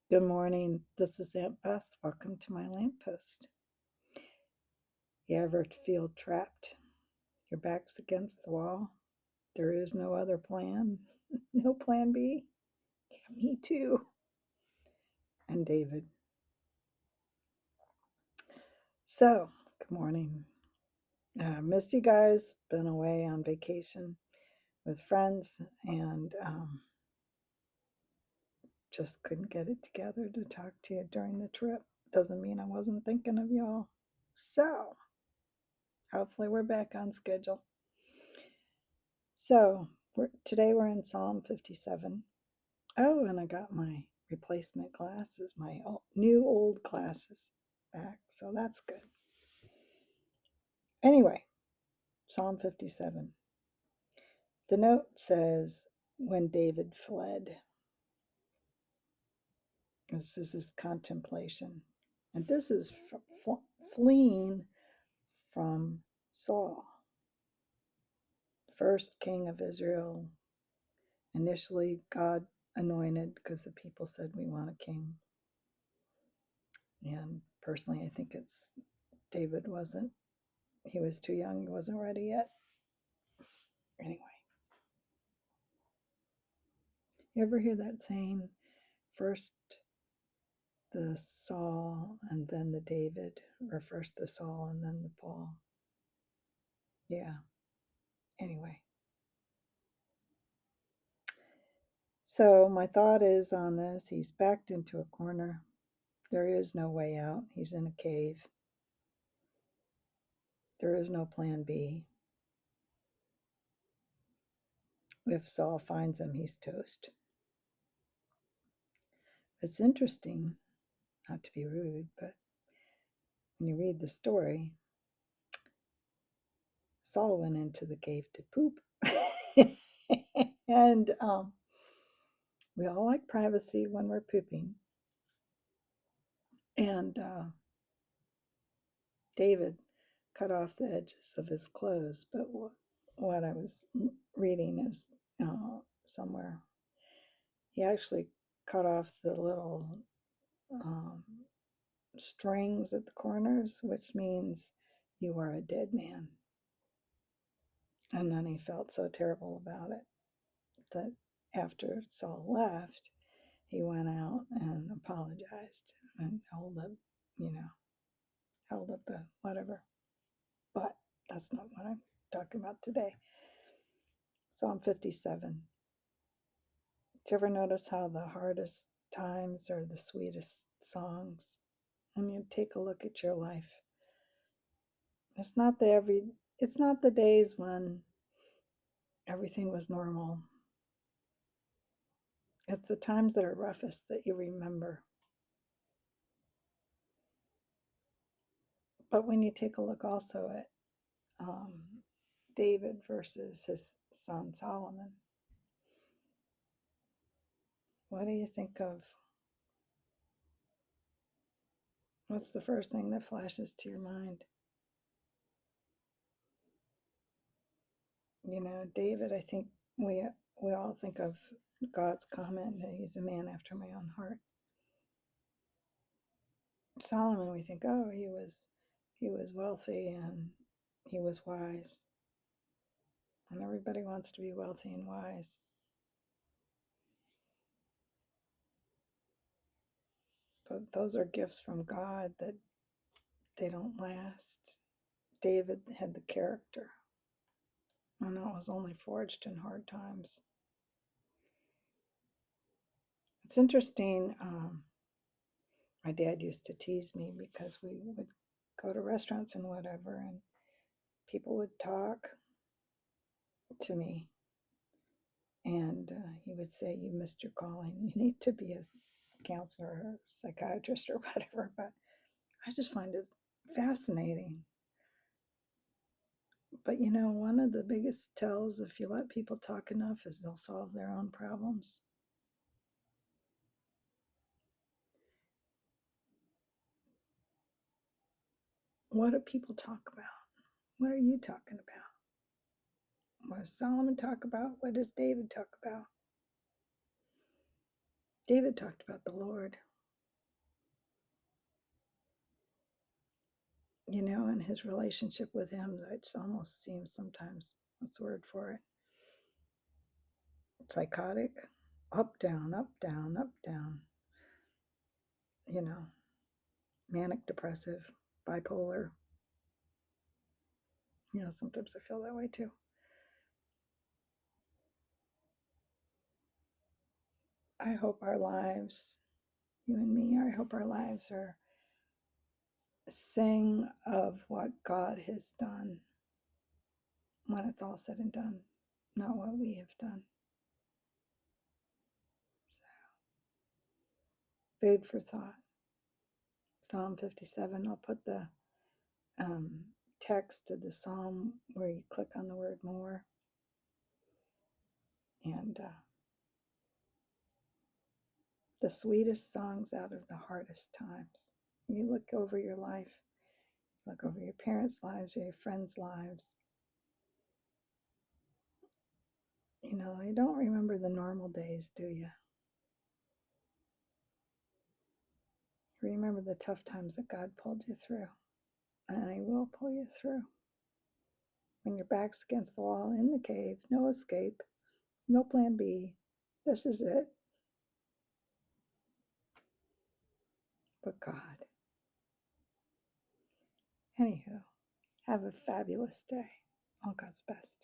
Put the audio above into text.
Good morning. This is Aunt Beth. Welcome to my lamppost. You ever feel trapped? Your back's against the wall. There is no other plan. No plan B. Yeah, me too. And David. So, good morning. Missed you guys. Been away on vacation with friends and just couldn't get it together to talk to you during the trip. Doesn't mean I wasn't thinking of y'all. So, hopefully, we're back on schedule. So, today we're in Psalm 57. Oh, and I got my replacement glasses, my new old glasses back. So that's good. Anyway, Psalm 57. The note says, when David fled. This is his contemplation. And this is fleeing from Saul, first king of Israel. Initially, God anointed because the people said, we want a king. And personally, I think David he was too young, he wasn't ready yet. Anyway, you ever hear that saying, first the Saul and then the David, or first the Saul and then the Paul? Yeah, anyway. So my thought is on this, he's backed into a corner. There is no way out. He's in a cave. There is no plan B. If Saul finds him, he's toast. It's interesting, not to be rude, but when you read the story, Saul went into the cave to poop. And we all like privacy when we're pooping. And David cut off the edges of his clothes. But what I was reading is somewhere, he actually cut off the little um, strings at the corners, which means you are a dead man. And then he felt so terrible about it that after Saul left, he went out and apologized and held up the whatever. But that's not what I'm talking about today. Psalm 57. Do you ever notice how the hardest times are the sweetest songs? When you take a look at your life, it's not the days when everything was normal. It's the times that are roughest that you remember. But when you take a look also at David versus his son Solomon, what do you think of? What's the first thing that flashes to your mind? David, I think we all think of God's comment that he's a man after my own heart. Solomon, we think, oh, he was wealthy and he was wise. And everybody wants to be wealthy and wise. But those are gifts from God that they don't last. David had the character. I know it was only forged in hard times. It's interesting. My dad used to tease me because we would go to restaurants and whatever, and people would talk to me, and he would say, "You missed your calling. You need to be a counselor or psychiatrist or whatever." But I just find it fascinating. But one of the biggest tells if you let people talk enough is they'll solve their own problems. What do people talk about? What are you talking about? What does Solomon talk about? What does David talk about? David talked about the Lord. and his relationship with him, it almost seems sometimes, what's the word for it? Psychotic, up, down, up, down, up, down, you know, manic depressive, bipolar. Sometimes I feel that way too. I hope our lives, you and me, I hope our lives are sing of what God has done when it's all said and done, not what we have done. So, food for thought. Psalm 57, I'll put the text of the psalm where you click on the word more. And the sweetest songs out of the hardest times. You look over your life, look over your parents' lives or your friends' lives. You don't remember the normal days, do you? You remember the tough times that God pulled you through, and He will pull you through. When your back's against the wall in the cave, no escape, no plan B, this is it. But God. Anywho, have a fabulous day. All God's best.